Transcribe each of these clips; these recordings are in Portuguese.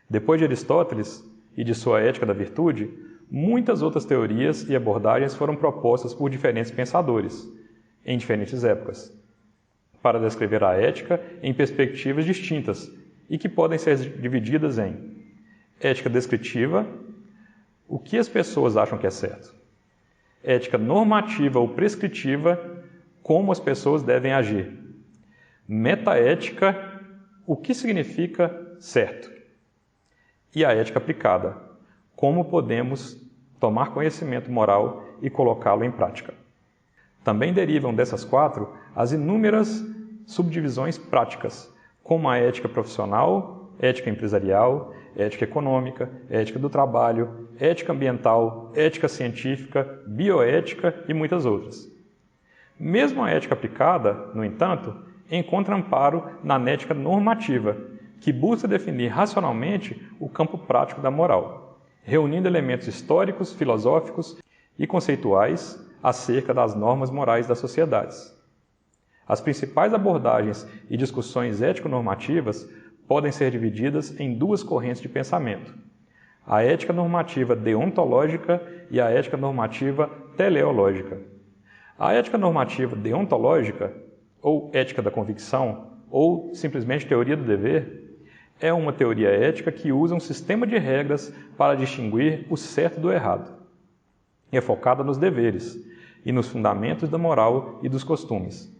Depois de Aristóteles e de sua Ética da Virtude, muitas outras teorias e abordagens foram propostas por diferentes pensadores, em diferentes épocas, para descrever a ética em perspectivas distintas e que podem ser divididas em ética descritiva, o que as pessoas acham que é certo; ética normativa ou prescritiva, como as pessoas devem agir; metaética, o que significa certo; e a ética aplicada, como podemos tomar conhecimento moral e colocá-lo em prática. Também derivam dessas quatro as inúmeras subdivisões práticas, como a ética profissional, ética empresarial, ética econômica, ética do trabalho, ética ambiental, ética científica, bioética e muitas outras. Mesmo a ética aplicada, no entanto, encontra amparo na ética normativa, que busca definir racionalmente o campo prático da moral, reunindo elementos históricos, filosóficos e conceituais acerca das normas morais das sociedades. As principais abordagens e discussões ético-normativas podem ser divididas em duas correntes de pensamento: a ética normativa deontológica e a ética normativa teleológica. A ética normativa deontológica, ou ética da convicção, ou simplesmente teoria do dever, é uma teoria ética que usa um sistema de regras para distinguir o certo do errado. É focada nos deveres e nos fundamentos da moral e dos costumes.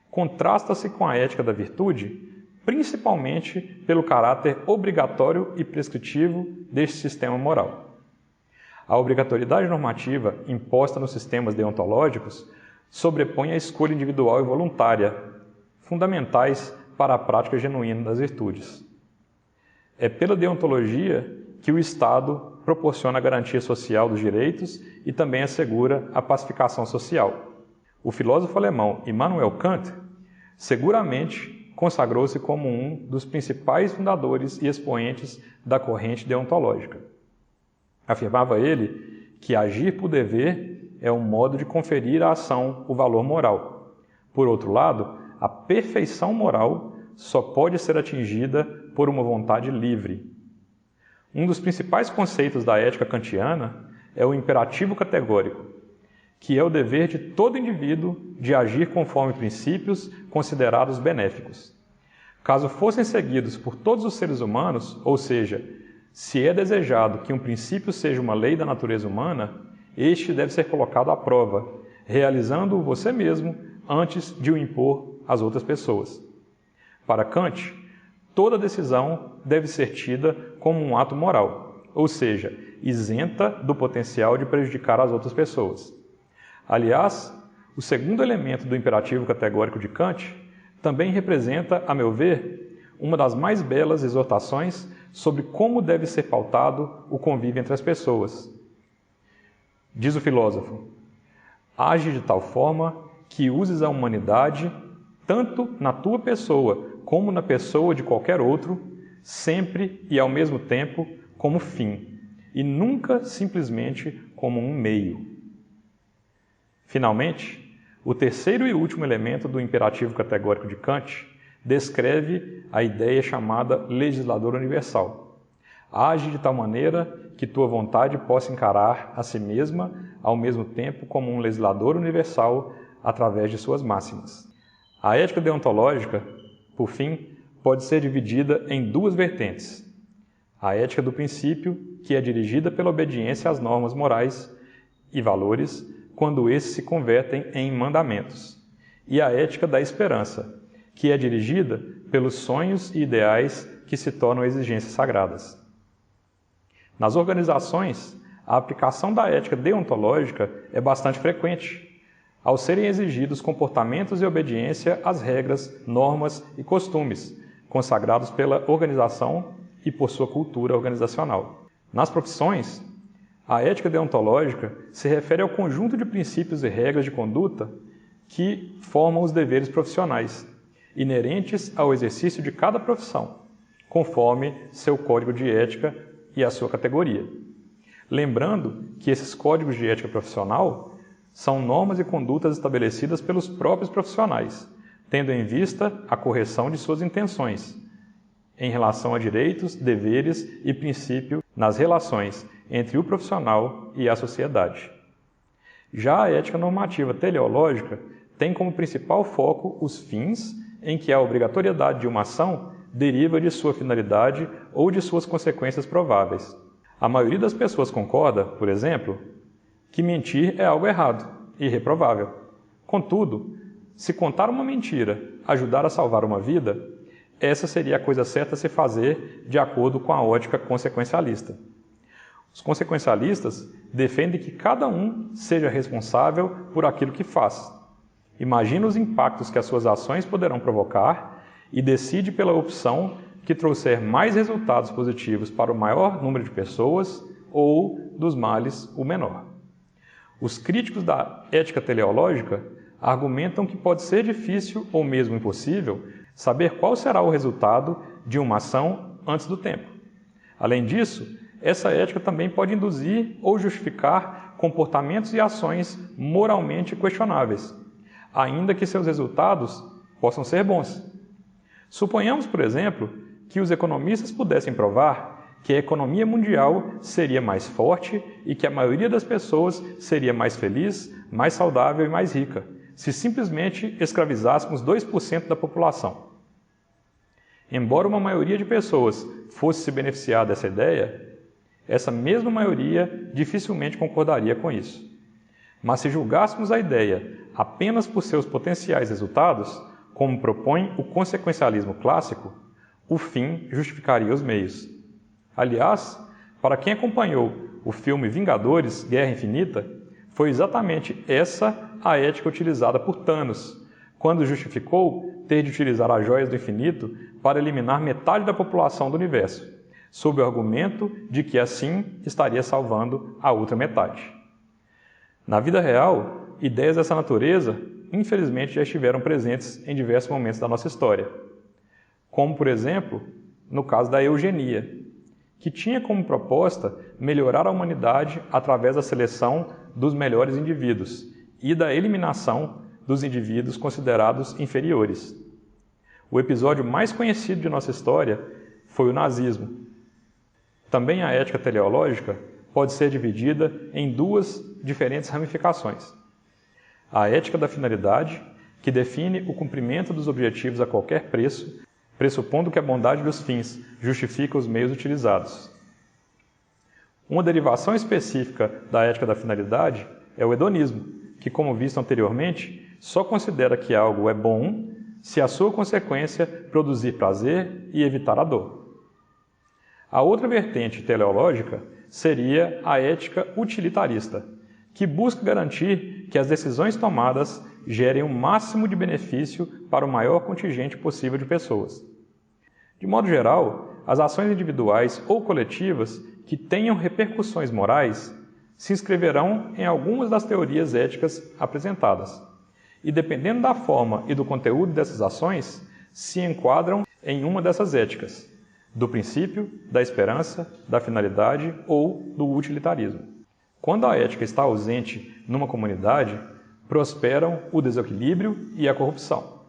Contrasta-se com a ética da virtude, principalmente pelo caráter obrigatório e prescritivo deste sistema moral. A obrigatoriedade normativa imposta nos sistemas deontológicos sobrepõe a escolha individual e voluntária, fundamentais para a prática genuína das virtudes. É pela deontologia que o Estado proporciona a garantia social dos direitos e também assegura a pacificação social. O filósofo alemão Immanuel Kant seguramente consagrou-se como um dos principais fundadores e expoentes da corrente deontológica. Afirmava ele que agir por dever é um modo de conferir à ação o valor moral. Por outro lado, a perfeição moral só pode ser atingida por uma vontade livre. Um dos principais conceitos da ética kantiana é o imperativo categórico, que é o dever de todo indivíduo de agir conforme princípios considerados benéficos. Caso fossem seguidos por todos os seres humanos, ou seja, se é desejado que um princípio seja uma lei da natureza humana, este deve ser colocado à prova, realizando-o você mesmo antes de o impor às outras pessoas. Para Kant, toda decisão deve ser tida como um ato moral, ou seja, isenta do potencial de prejudicar as outras pessoas. Aliás, o segundo elemento do imperativo categórico de Kant também representa, a meu ver, uma das mais belas exortações sobre como deve ser pautado o convívio entre as pessoas. Diz o filósofo: age de tal forma que uses a humanidade, tanto na tua pessoa como na pessoa de qualquer outro, sempre e ao mesmo tempo como fim, e nunca simplesmente como um meio. Finalmente, o terceiro e último elemento do imperativo categórico de Kant descreve a ideia chamada legislador universal. Age de tal maneira que tua vontade possa encarar a si mesma ao mesmo tempo como um legislador universal através de suas máximas. A ética deontológica, por fim, pode ser dividida em duas vertentes: a ética do princípio, que é dirigida pela obediência às normas morais e valores, quando esses se convertem em mandamentos, e a ética da esperança, que é dirigida pelos sonhos e ideais que se tornam exigências sagradas. Nas organizações, a aplicação da ética deontológica é bastante frequente, ao serem exigidos comportamentos e obediência às regras, normas e costumes consagrados pela organização e por sua cultura organizacional. Nas profissões, a ética deontológica se refere ao conjunto de princípios e regras de conduta que formam os deveres profissionais, inerentes ao exercício de cada profissão, conforme seu código de ética e a sua categoria. Lembrando que esses códigos de ética profissional são normas e condutas estabelecidas pelos próprios profissionais, tendo em vista a correção de suas intenções, em relação a direitos, deveres e princípios nas relações entre o profissional e a sociedade. Já a ética normativa teleológica tem como principal foco os fins em que a obrigatoriedade de uma ação deriva de sua finalidade ou de suas consequências prováveis. A maioria das pessoas concorda, por exemplo, que mentir é algo errado e reprovável. Contudo, se contar uma mentira ajudar a salvar uma vida, essa seria a coisa certa a se fazer de acordo com a ótica consequencialista. Os consequencialistas defendem que cada um seja responsável por aquilo que faz. Imagina os impactos que as suas ações poderão provocar e decide pela opção que trouxer mais resultados positivos para o maior número de pessoas ou, dos males, o menor. Os críticos da ética teleológica argumentam que pode ser difícil ou mesmo impossível saber qual será o resultado de uma ação antes do tempo. Além disso, essa ética também pode induzir ou justificar comportamentos e ações moralmente questionáveis, ainda que seus resultados possam ser bons. Suponhamos, por exemplo, que os economistas pudessem provar que a economia mundial seria mais forte e que a maioria das pessoas seria mais feliz, mais saudável e mais rica, se simplesmente escravizássemos 2% da população. Embora uma maioria de pessoas fosse se beneficiar dessa ideia, essa mesma maioria dificilmente concordaria com isso. Mas se julgássemos a ideia apenas por seus potenciais resultados, como propõe o consequencialismo clássico, o fim justificaria os meios. Aliás, para quem acompanhou o filme Vingadores, Guerra Infinita, foi exatamente essa a ética utilizada por Thanos, quando justificou ter de utilizar as joias do infinito para eliminar metade da população do universo, sob o argumento de que assim estaria salvando a outra metade. Na vida real, ideias dessa natureza, infelizmente, já estiveram presentes em diversos momentos da nossa história, como, por exemplo, no caso da eugenia, que tinha como proposta melhorar a humanidade através da seleção dos melhores indivíduos e da eliminação dos indivíduos considerados inferiores. O episódio mais conhecido de nossa história foi o nazismo. Também a ética teleológica pode ser dividida em duas diferentes ramificações. A ética da finalidade, que define o cumprimento dos objetivos a qualquer preço, pressupondo que a bondade dos fins justifica os meios utilizados. Uma derivação específica da ética da finalidade é o hedonismo, que, como visto anteriormente, só considera que algo é bom se a sua consequência produzir prazer e evitar a dor. A outra vertente teleológica seria a ética utilitarista, que busca garantir que as decisões tomadas gerem o máximo de benefício para o maior contingente possível de pessoas. De modo geral, as ações individuais ou coletivas que tenham repercussões morais se inscreverão em algumas das teorias éticas apresentadas, e dependendo da forma e do conteúdo dessas ações, se enquadram em uma dessas éticas, do princípio, da esperança, da finalidade ou do utilitarismo. Quando a ética está ausente numa comunidade, prosperam o desequilíbrio e a corrupção.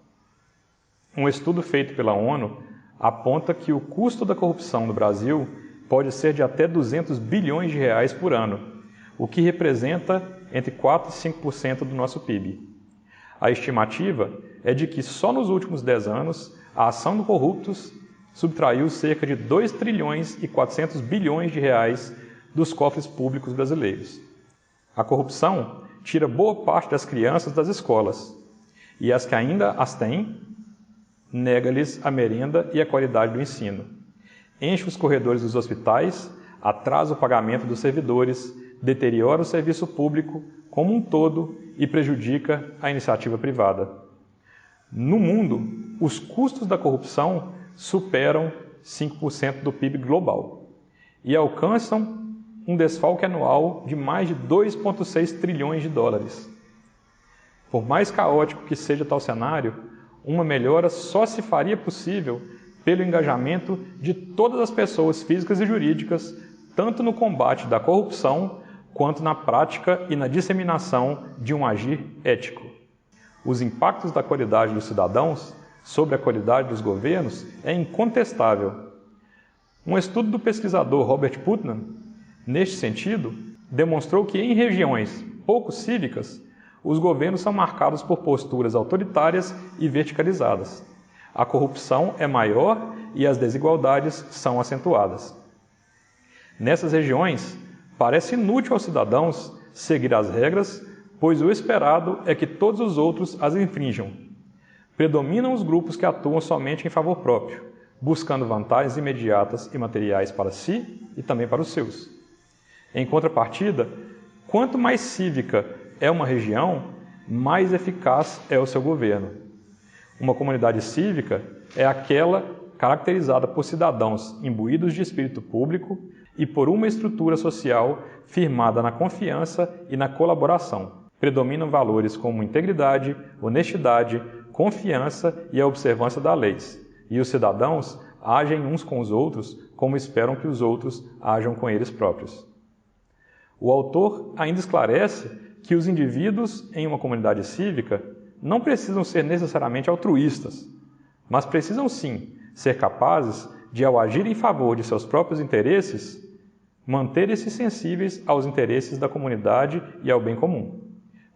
Um estudo feito pela ONU aponta que o custo da corrupção no Brasil pode ser de até 200 bilhões de reais por ano, o que representa entre 4% e 5% do nosso PIB. A estimativa é de que só nos últimos 10 anos a ação de corruptos subtraiu cerca de 2 trilhões e 400 bilhões de reais dos cofres públicos brasileiros. A corrupção tira boa parte das crianças das escolas e as que ainda as têm, nega-lhes a merenda e a qualidade do ensino. Enche os corredores dos hospitais, atrasa o pagamento dos servidores, deteriora o serviço público como um todo e prejudica a iniciativa privada. No mundo, os custos da corrupção superam 5% do PIB global e alcançam um desfalque anual de mais de 2,6 trilhões de dólares. Por mais caótico que seja tal cenário, uma melhora só se faria possível pelo engajamento de todas as pessoas físicas e jurídicas, tanto no combate da corrupção, quanto na prática e na disseminação de um agir ético. Os impactos da qualidade dos cidadãos sobre a qualidade dos governos é incontestável Um estudo do pesquisador Robert Putnam, neste sentido, demonstrou que em regiões pouco cívicas, os governos são marcados por posturas autoritárias e verticalizadas. A corrupção é maior e as desigualdades são acentuadas. Nessas regiões, parece inútil aos cidadãos seguir as regras, pois o esperado é que todos os outros as infrinjam. Predominam os grupos que atuam somente em favor próprio, buscando vantagens imediatas e materiais para si e também para os seus. Em contrapartida, quanto mais cívica é uma região, mais eficaz é o seu governo. Uma comunidade cívica é aquela caracterizada por cidadãos imbuídos de espírito público e por uma estrutura social firmada na confiança e na colaboração. Predominam valores como integridade, honestidade, confiança e a observância das leis. E os cidadãos agem uns com os outros como esperam que os outros ajam com eles próprios. O autor ainda esclarece que os indivíduos em uma comunidade cívica não precisam ser necessariamente altruístas, mas precisam sim ser capazes de, ao agir em favor de seus próprios interesses, manter-se sensíveis aos interesses da comunidade e ao bem comum.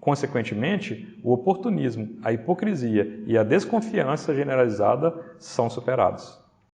Consequentemente, o oportunismo, a hipocrisia e a desconfiança generalizada são superados.